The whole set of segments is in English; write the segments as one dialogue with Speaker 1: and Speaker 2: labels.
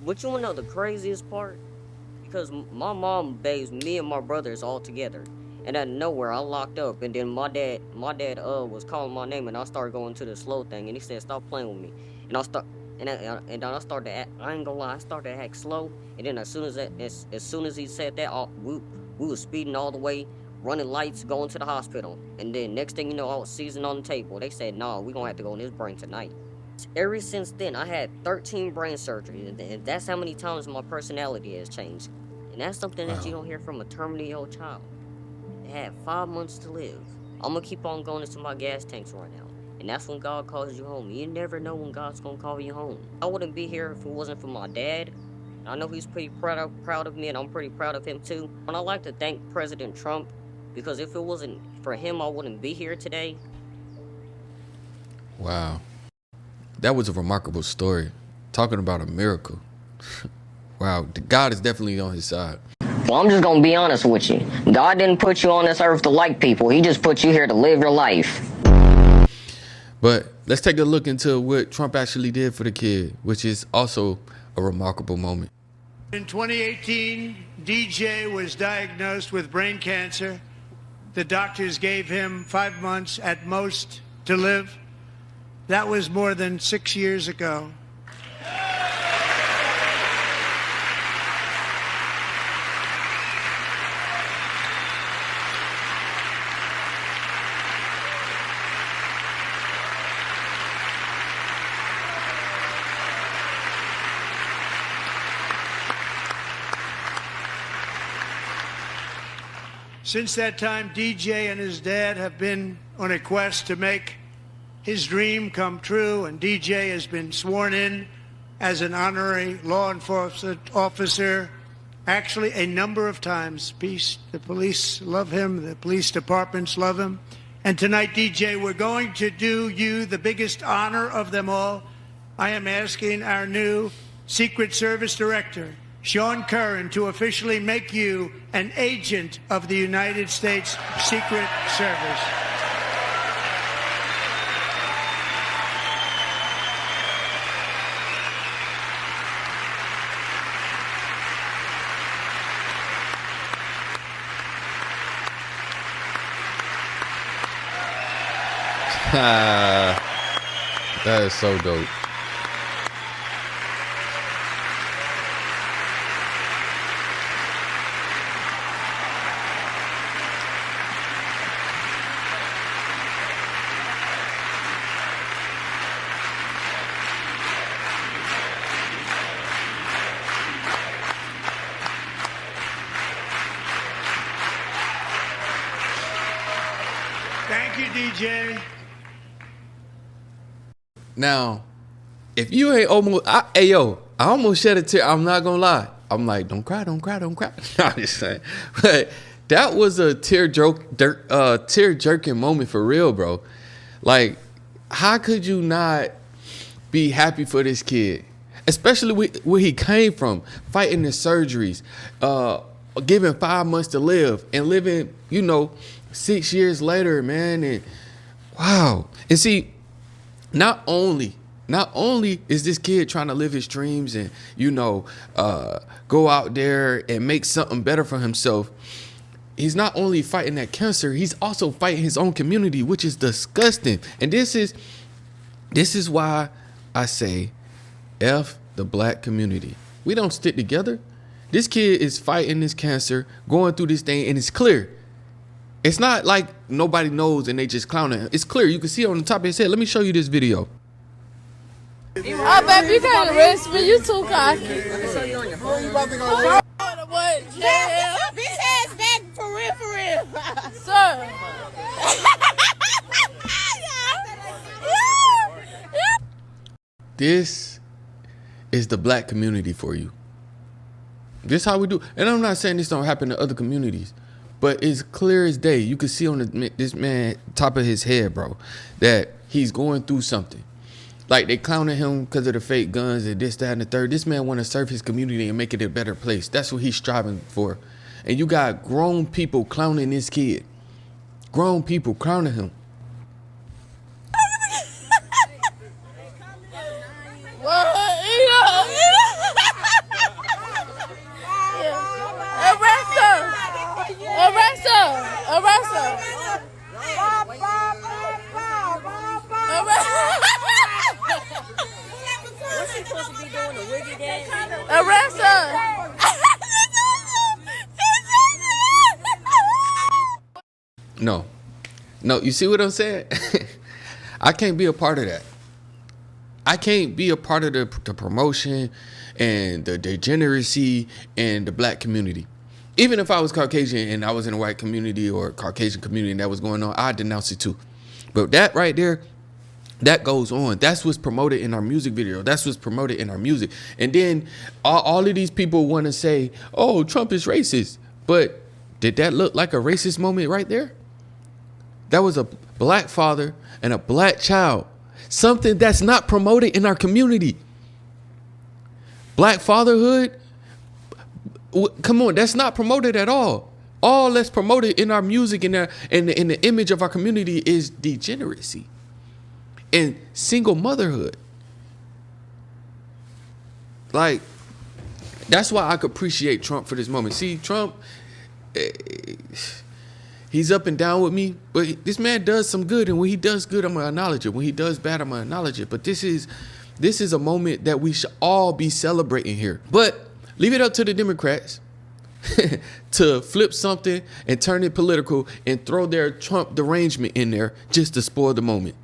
Speaker 1: But you wanna know the craziest part? Because my mom bathes me and my brothers all together. And out of nowhere, I locked up, and then my dad was calling my name, and I started going to the slow thing, and he said, "Stop playing with me." And I start, and then I started to act. I ain't gonna lie, I started to act slow, and then as soon as he said that, we was speeding all the way, running lights, going to the hospital, and then next thing you know, I was seizing on the table. They said, "Nah, we gonna have to go in his brain tonight." Ever since then, I had 13 brain surgeries, and that's how many times my personality has changed. And that's something that you
Speaker 2: Wow.
Speaker 1: don't hear from a terminally ill child. They had 5 months to live. I'm gonna keep on going until my gas tanks run out. And that's when God calls you home. You never know when God's gonna call you home. I wouldn't be here if it wasn't for my dad. I know he's pretty proud of me, and I'm pretty proud of him too. And I'd like to thank President Trump, because if it wasn't for him, I wouldn't be here today.
Speaker 2: Wow. That was a remarkable story. Talking about a miracle. Wow. God is definitely on his side.
Speaker 1: Well, I'm just gonna be honest with you. God didn't put you on this earth to like people. He just put you here to live your life.
Speaker 2: But let's take a look into what Trump actually did for the kid, which is also a remarkable moment.
Speaker 3: In 2018, DJ was diagnosed with brain cancer. The doctors gave him 5 months at most to live. That was more than 6 years ago. Since that time, DJ and his dad have been on a quest to make his dream come true, and DJ has been sworn in as an honorary law enforcement officer, actually a number of times. The police love him, the police departments love him. And tonight, DJ, we're going to do you the biggest honor of them all. I am asking our new Secret Service Director, Sean Curran, to officially make you an agent of the United States Secret Service.
Speaker 2: That is so dope.
Speaker 3: Thank you, DJ.
Speaker 2: Now, if you ain't I almost shed a tear. I'm not gonna lie. I'm like, don't cry, don't cry, don't cry. I'm just saying. But that was a tear-jerking moment for real, bro. Like, how could you not be happy for this kid? Especially where he came from, fighting the surgeries, given 5 months to live, and living, 6 years later, man. And wow. And see, not only is this kid trying to live his dreams and, go out there and make something better for himself, he's not only fighting that cancer, he's also fighting his own community, which is disgusting. And this is why I say F the black community. We don't stick together. This kid is fighting this cancer, going through this thing, and it's clear. It's not like nobody knows and they just clowning him. It's clear. You can see it on the top of his head. Let me show you this video.
Speaker 4: Oh, baby, you can't arrest me. You too cocky.
Speaker 1: I can show you on your phone.
Speaker 4: What? Jail?
Speaker 5: Bitch ass back for real.
Speaker 4: Sir.
Speaker 2: This is the black community for you. This is how we do. And I'm not saying this don't happen to other communities, but it's clear as day. You can see on this man top of his head, bro, that he's going through something. Like, they clowning him because of the fake guns and this, that, and the third. This man want to serve his community and make it a better place. That's what he's striving for. And you got grown people clowning this kid. Grown people clowning him.
Speaker 4: What? Arrest her.
Speaker 2: No. No, you see what I'm saying? I can't be a part of that. I can't be a part of the promotion and the degeneracy and the black community. Even if I was Caucasian and I was in a white community or Caucasian community and that was going on, I'd denounce it too. But that right there, that goes on. That's what's promoted in our music video. That's what's promoted in our music. And then all of these people want to say, oh, Trump is racist. But did that look like a racist moment right there? That was a black father and a black child. Something that's not promoted in our community. Black fatherhood, come on, that's not promoted at all. All that's promoted in our music and in the image of our community is degeneracy and single motherhood. Like, that's why I could appreciate Trump for this moment. See, Trump, he's up and down with me, but this man does some good, and when he does good, I'm gonna acknowledge it. When he does bad, I'm gonna acknowledge it. But this is a moment that we should all be celebrating here. But leave it up to the Democrats to flip something and turn it political and throw their Trump derangement in there just to spoil the moment.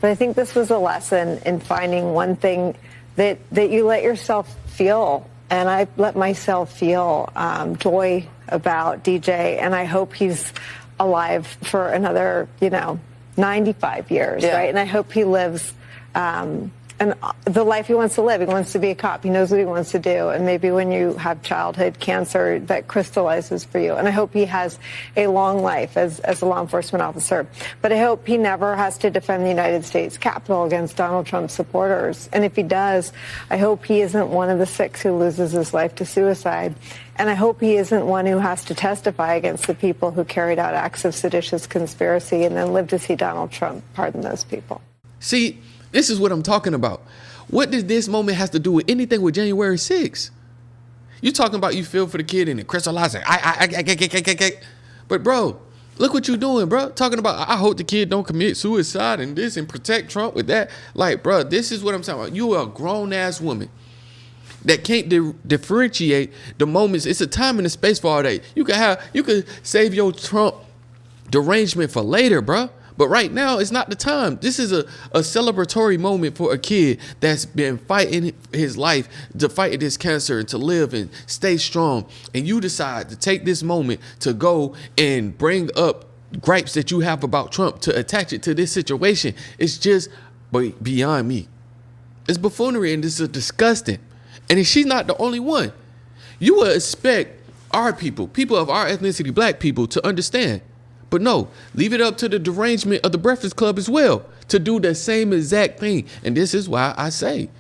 Speaker 6: But I think this was a lesson in finding one thing that you let yourself feel. And I let myself feel joy about DJ, and I hope he's alive for another, 95 years, right? And I hope he lives and the life he wants to live. He wants to be a cop. He knows what he wants to do. And maybe when you have childhood cancer, that crystallizes for you. And I hope he has a long life as a law enforcement officer. But I hope he never has to defend the United States Capitol against Donald Trump's supporters. And if he does, I hope he isn't one of the 6 who loses his life to suicide. And I hope he isn't one who has to testify against the people who carried out acts of seditious conspiracy and then live to see Donald Trump pardon those people.
Speaker 2: See, this is what I'm talking about. What does this moment has to do with anything with January 6th? You talking about you feel for the kid and it crystallizing. But bro, look what you doing, bro. Talking about I hope the kid don't commit suicide and this and protect Trump with that. Like, bro, this is what I'm talking about. You are a grown ass woman that can't differentiate the moments. It's a time and a space for all that. You could save your Trump derangement for later, bro. But right now, it's not the time. This is a celebratory moment for a kid that's been fighting his life to fight this cancer and to live and stay strong. And you decide to take this moment to go and bring up gripes that you have about Trump to attach it to this situation. It's just beyond me. It's buffoonery and this is disgusting. And she's not the only one. You would expect our people of our ethnicity, black people, to understand. But no, leave it up to the derangement of the Breakfast Club as well to do the same exact thing. And this is why I say,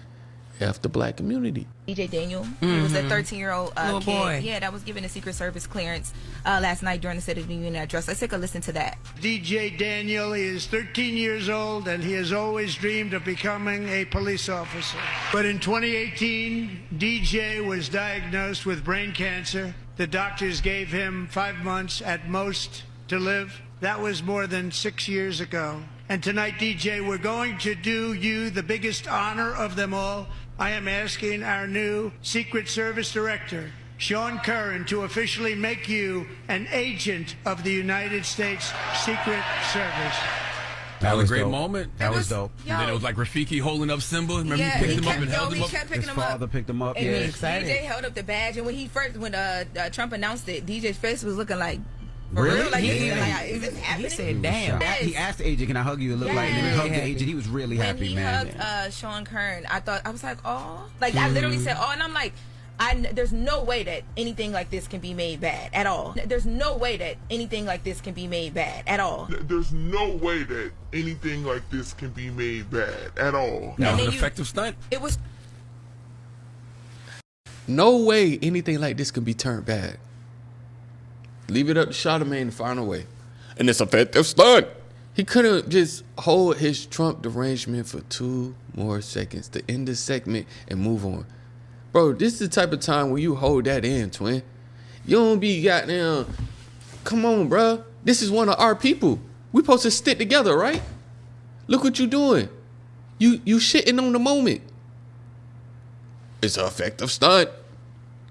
Speaker 2: F the black community.
Speaker 7: DJ Daniel, he was a 13-year-old
Speaker 8: little
Speaker 7: kid.
Speaker 8: boy.
Speaker 7: Yeah, that was given a Secret Service clearance last night during the State of the Union address. Let's take a listen to that.
Speaker 3: DJ Daniel is 13 years old, and he has always dreamed of becoming a police officer. But in 2018, DJ was diagnosed with brain cancer. The doctors gave him 5 months at most to live. That was more than 6 years ago. And tonight, DJ, we're going to do you the biggest honor of them all. I am asking our new Secret Service Director, Sean Curran, to officially make you an agent of the United States Secret Service.
Speaker 8: That was a great
Speaker 9: dope.
Speaker 8: moment.
Speaker 9: That was dope.
Speaker 7: Yo.
Speaker 8: And then it was like Rafiki holding up Simba. Remember
Speaker 7: Yeah,
Speaker 8: he picked him up
Speaker 7: kept-
Speaker 8: and held
Speaker 7: yo,
Speaker 8: him
Speaker 7: he
Speaker 8: up?
Speaker 7: kept picking
Speaker 9: His
Speaker 7: him up.
Speaker 9: father picked him up.
Speaker 7: And
Speaker 9: Yeah.
Speaker 7: DJ held up the badge, and when Trump announced it, DJ's face was looking like, for
Speaker 9: Really?
Speaker 7: real? Like,
Speaker 9: Yeah.
Speaker 7: he was like, is this happening?
Speaker 8: He said, damn.
Speaker 7: Yes.
Speaker 9: He asked the agent, "Can I hug you?" It looked like, and he hugged the agent. He was really
Speaker 7: When
Speaker 9: happy,
Speaker 7: he
Speaker 9: man.
Speaker 7: hugged Sean Kern, I was like, oh, like I literally said, oh, and I'm like, there's no way that anything like this can be made bad at all. There's no way that anything like this can be made bad at all.
Speaker 10: There's no way that anything like this can be made bad at all.
Speaker 8: That
Speaker 7: And
Speaker 8: was an
Speaker 7: then
Speaker 8: effective stunt.
Speaker 7: It was.
Speaker 2: No way anything like this can be turned bad. Leave it up to Charlamagne to find a way. And it's effective stunt. He couldn't just hold his Trump derangement for 2 more seconds to end the segment and move on. Bro, this is the type of time where you hold that in, twin. You don't be goddamn. Come on, bro. This is one of our people. We supposed to stick together, right? Look what you doing. You shitting on the moment. It's an effective stunt.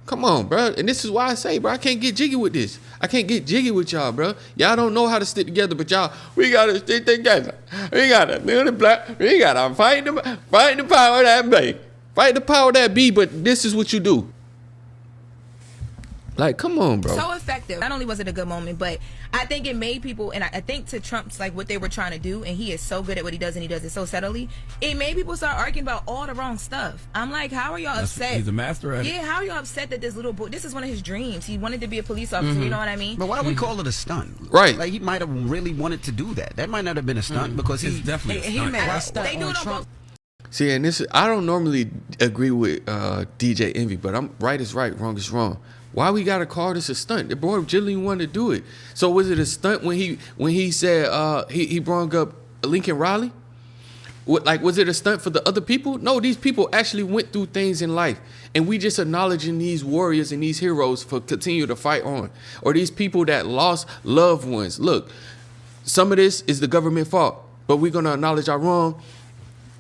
Speaker 2: Come on, bro. And this is why I say, bro, I can't get jiggy with this. I can't get jiggy with y'all, bro. Y'all don't know how to stick together, but y'all, we gotta stick together. We gotta build a black. We gotta fight the power that be. Fight the power that be, but this is what you do. Like, come on, bro.
Speaker 7: So effective. Not only was it a good moment, but I think it made people, and I think to Trump's, like, what they were trying to do, and he is so good at what he does, and he does it so subtly, it made people start arguing about all the wrong stuff. I'm like, how are y'all upset?
Speaker 8: He's a master at it.
Speaker 7: Yeah, how are y'all upset that this little boy, this is one of his dreams. He wanted to be a police officer, you know what I mean?
Speaker 9: But why do we call it a stunt?
Speaker 2: Right.
Speaker 9: Like, he might have really wanted to do that. That might not have been a stunt because
Speaker 8: It's definitely a stunt.
Speaker 4: made a stunt
Speaker 7: They do
Speaker 4: on
Speaker 7: it on
Speaker 4: Trump.
Speaker 7: both.
Speaker 2: See, and this, I don't normally agree with DJ Envy, but I'm right is right, wrong is wrong. Why we gotta call this a stunt? The boy genuinely wanted to do it. So was it a stunt when he said he brought up Lincoln Riley? Like, was it a stunt for the other people? No, these people actually went through things in life, and we just acknowledging these warriors and these heroes for continue to fight on, or these people that lost loved ones. Look, some of this is the government fault, but we're gonna acknowledge our wrong.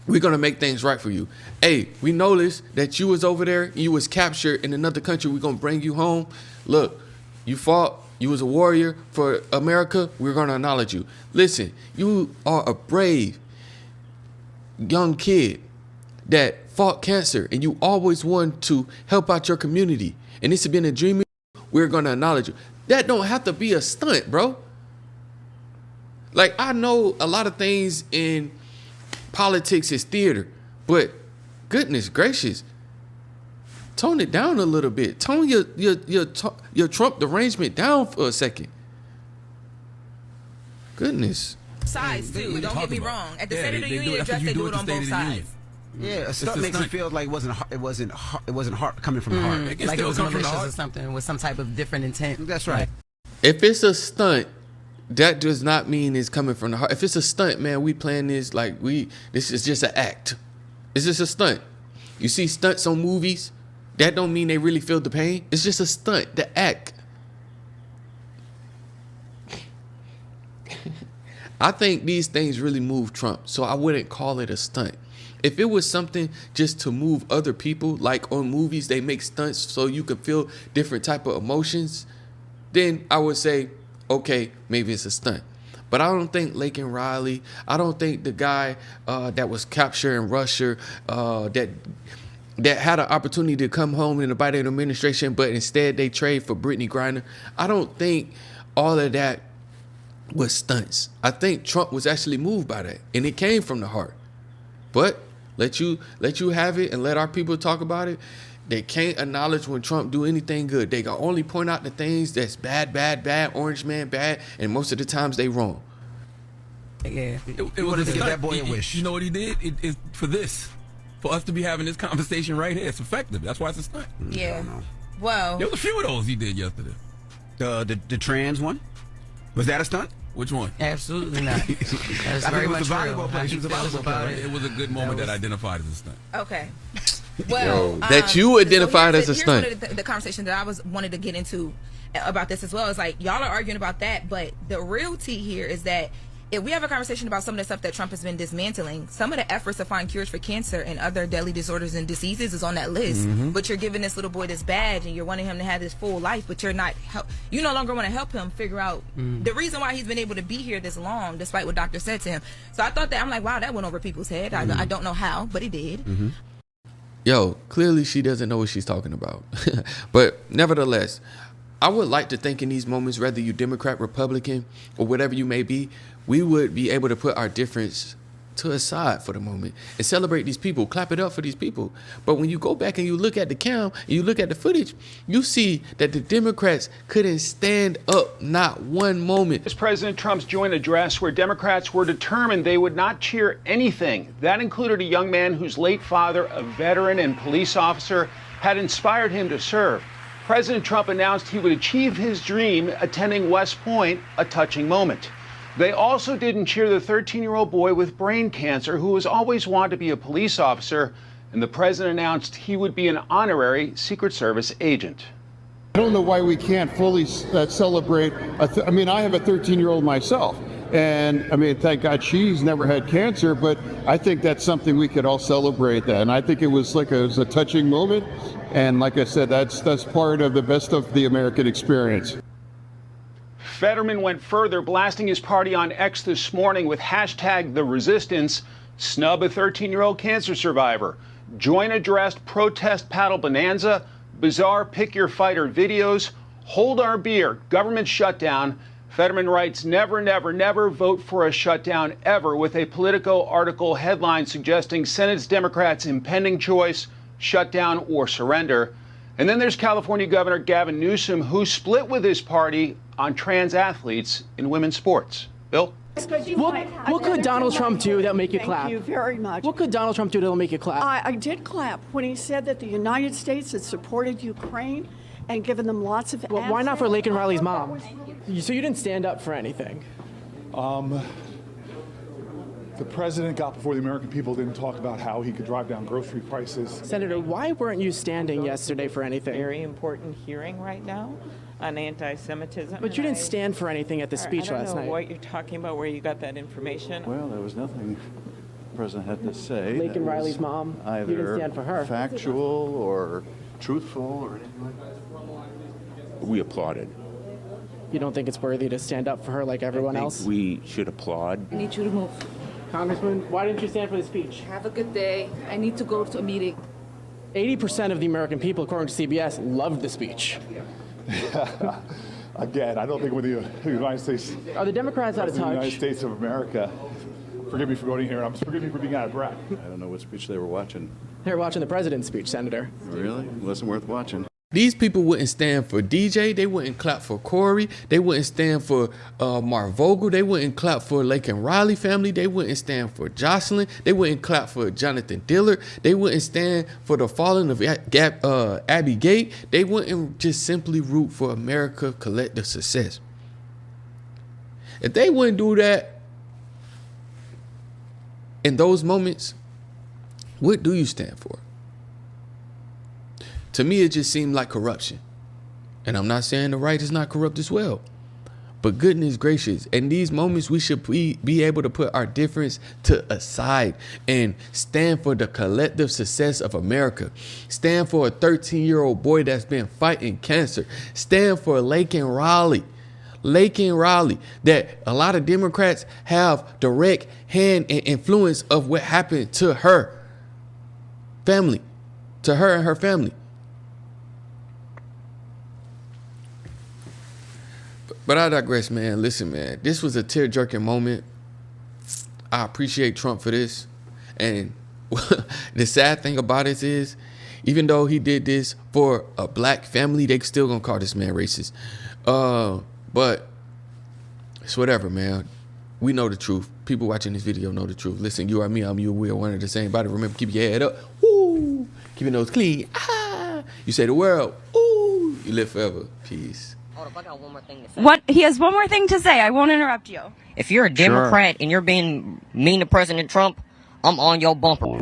Speaker 2: We're gonna make things right for you. Hey, we noticed that you was over there, you was captured in another country. We're gonna bring you home. Look, you fought, you was a warrior for America. We're gonna acknowledge you. Listen, you are a brave young kid that fought cancer, and you always wanted to help out your community. And this has been a dream. We're gonna acknowledge you. That don't have to be a stunt, bro. Like, I know a lot of things in politics is theater, but goodness gracious, tone it down a little bit. Tone your Trump derangement down for a second. Goodness.
Speaker 7: Sides, too. Don't get me wrong. At the State of the Union address, they do it on both sides.
Speaker 9: Yeah, a stunt makes it feel like it wasn't hard coming from the heart.
Speaker 4: Like it was malicious or something with some type of different intent.
Speaker 9: That's right.
Speaker 2: If it's a stunt, that does not mean it's coming from the heart. If it's a stunt, man, we playing this like this is just an act. It's just a stunt. You see stunts on movies, that don't mean they really feel the pain. It's just a stunt, the act. I think these things really move Trump, so I wouldn't call it a stunt. If it was something just to move other people, like on movies, they make stunts so you can feel different type of emotions, then I would say, okay, maybe it's a stunt. But I don't think Lincoln Riley, I don't think the guy that was captured in Russia, that had an opportunity to come home in the Biden administration, but instead they trade for Brittany Griner. I don't think all of that was stunts. I think Trump was actually moved by that, and it came from the heart. But let you have it and let our people talk about it. They can't acknowledge when Trump do anything good. They can only point out the things that's bad, orange man bad, and most of the times they wrong.
Speaker 8: Yeah, it was to give that boy a wish. You know what he did? It for this, for us to be having this conversation right here, it's effective. That's why it's a stunt.
Speaker 7: Yeah. Well,
Speaker 8: there was a few of those he did yesterday.
Speaker 9: The trans one, was that a stunt?
Speaker 8: Which one?
Speaker 4: Absolutely not. That's very much real.
Speaker 8: It was a good moment that identified as a stunt.
Speaker 7: Okay. Well,
Speaker 2: that you identified as a stunt.
Speaker 7: Here's one of the conversation that I wanted to get into about this as well. Is like y'all are arguing about that, but the real tea here is that if we have a conversation about some of the stuff that Trump has been dismantling, some of the efforts to find cures for cancer and other deadly disorders and diseases is on that list.
Speaker 2: Mm-hmm.
Speaker 7: But you're giving this little boy this badge and you're wanting him to have this full life, but you're not. You no longer want to help him figure out the reason why he's been able to be here this long, despite what doctor said to him. So I thought that I'm like, wow, that went over people's head. I don't know how, but it did.
Speaker 2: Mm-hmm. Yo, clearly she doesn't know what she's talking about. But nevertheless, I would like to think in these moments, whether you Democrat, Republican, or whatever you may be, we would be able to put our difference to a side for the moment and celebrate these people, clap it up for these people. But when you go back and you look at the cam, and you look at the footage, you see that the Democrats couldn't stand up not one moment.
Speaker 11: It's President Trump's joint address where Democrats were determined they would not cheer anything. That included a young man whose late father, a veteran and police officer, had inspired him to serve. President Trump announced he would achieve his dream attending West Point, a touching moment. They also didn't cheer the 13-year-old boy with brain cancer who has always wanted to be a police officer, and the president announced he would be an honorary Secret Service agent.
Speaker 12: I don't know why we can't fully celebrate. I mean, I have a 13-year-old myself, and I mean, thank God she's never had cancer, but I think that's something we could all celebrate that. And I think it was a touching moment. And like I said, that's part of the best of the American experience.
Speaker 11: Fetterman went further, blasting his party on X this morning with hashtag the resistance, snub a 13-year-old cancer survivor, join a dressed protest paddle bonanza, bizarre pick your fighter videos, hold our beer, government shutdown. Fetterman writes, never, never, never vote for a shutdown ever, with a Politico article headline suggesting Senate's Democrats' impending choice, shutdown or surrender. And then there's California Governor Gavin Newsom, who split with his party on trans athletes in women's sports. Bill?
Speaker 13: What could Donald Trump do that'll make you clap?
Speaker 14: Thank you very much.
Speaker 13: What could Donald Trump do that'll make you clap?
Speaker 14: I did clap when he said that the United States had supported Ukraine and given them lots of
Speaker 13: Well, why not for Laken Riley's mom? So you didn't stand up for anything?
Speaker 15: The president got before the American people, didn't talk about how he could drive down grocery prices.
Speaker 13: Senator, why weren't you standing yesterday for anything?
Speaker 16: Very important hearing right now on anti-Semitism.
Speaker 13: But you didn't stand for anything at the speech last night.
Speaker 16: I don't know what you're talking about, where you got that information.
Speaker 17: Well, there was nothing the president had to say.
Speaker 13: Laken Riley's mom,
Speaker 17: either
Speaker 13: you didn't stand for her.
Speaker 17: Factual or truthful or anything like that.
Speaker 18: We applauded.
Speaker 13: You don't think it's worthy to stand up for her like everyone else?
Speaker 18: We should applaud.
Speaker 19: I need you to move.
Speaker 13: Congressman, why didn't you stand for the speech?
Speaker 19: Have a good day. I need to go to a meeting.
Speaker 13: 80% of the American people, according to CBS, loved the speech.
Speaker 15: Again, I don't think with the United States...
Speaker 13: Are the Democrats out of touch?
Speaker 15: The United States of America. Forgive me for voting here. Forgive me for being out of breath.
Speaker 17: I don't know what speech they were watching.
Speaker 13: They were watching the president's speech, Senator.
Speaker 17: Really? It wasn't worth watching.
Speaker 2: These people wouldn't stand for DJ. They wouldn't clap for Corey. They wouldn't stand for Mark Vogel. They wouldn't clap for Laken Riley family. They wouldn't stand for Jocelyn. They wouldn't clap for Jonathan Dillard. They wouldn't stand for the falling of Abby Gate. They wouldn't just simply root for America's collective success. If they wouldn't do that in those moments, what do you stand for? To me, it just seemed like corruption. And I'm not saying the right is not corrupt as well. But goodness gracious, in these moments, we should be able to put our difference to aside and stand for the collective success of America. Stand for a 13-year-old boy that's been fighting cancer. Stand for Laken Riley. Laken Riley, that a lot of Democrats have direct hand and influence of what happened to her family, to her and her family. But I digress, man. Listen, man, this was a tear-jerking moment. I appreciate Trump for this. And the sad thing about it is, even though he did this for a black family, they still gonna call this man racist. But it's whatever, man. We know the truth. People watching this video know the truth. Listen, you are me, I'm you, we are one of the same body. Remember, keep your head up. Woo! Keep your nose clean. Ah! You say the world. Ooh! You live forever. Peace.
Speaker 1: I got one more thing to say.
Speaker 20: What? He has one more thing to say. I won't interrupt you.
Speaker 1: If you're a Democrat and you're being mean to President Trump, I'm on your bumper.